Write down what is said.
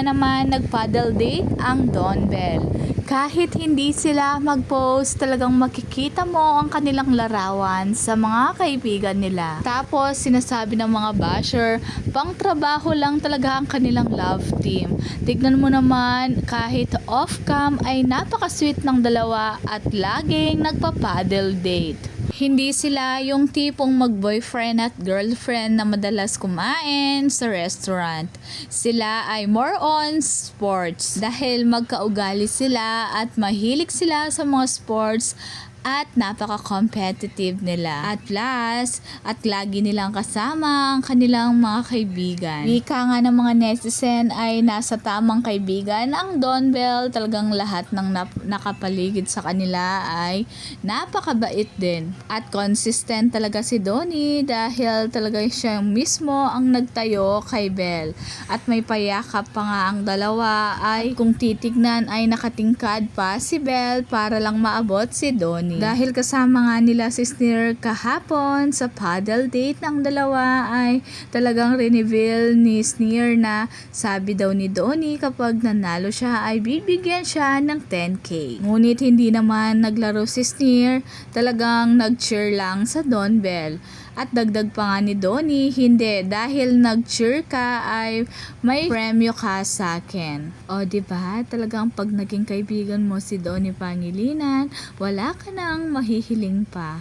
na naman nag-paddle date ang Don Bell. Kahit hindi sila mag-post, talagang makikita mo ang kanilang larawan sa mga kaibigan nila. Tapos sinasabi ng mga basher, pang trabaho lang talaga ang kanilang love team. Tignan mo naman, kahit off-cam ay napaka-sweet ng dalawa at laging nagpa-paddle date. Hindi sila yung tipong mag-boyfriend at girlfriend na madalas kumain sa restaurant. Sila ay more on sports dahil magkaugali sila at mahilig sila sa mga sports at napaka-competitive nila. At plus, at lagi nilang kasama ang kanilang mga kaibigan. Wika nga ng mga netizen ay nasa tamang kaibigan ang Don Bell. Talagang lahat ng nakapaligid sa kanila ay napakabait din. At consistent talaga si Donnie dahil talaga siya mismo ang nagtayo kay Bell. At may payakap pa nga ang dalawa ay kung titignan ay nakatingkad pa si Bell para lang maabot si Donnie. Dahil kasama nga nila si Sneer kahapon sa paddle date ng dalawa ay talagang reveal ni Sneer na sabi daw ni Donnie kapag nanalo siya ay bibigyan siya ng 10k. Ngunit hindi naman naglaro si Sneer, talagang nag-cheer lang sa Don Bell. At dagdag pa nga ni Donnie, hindi, dahil nag-cheer ka ay may premyo ka sa akin. O diba, talagang pag naging kaibigan mo si Donnie Pangilinan, wala ka nang mahihiling pa.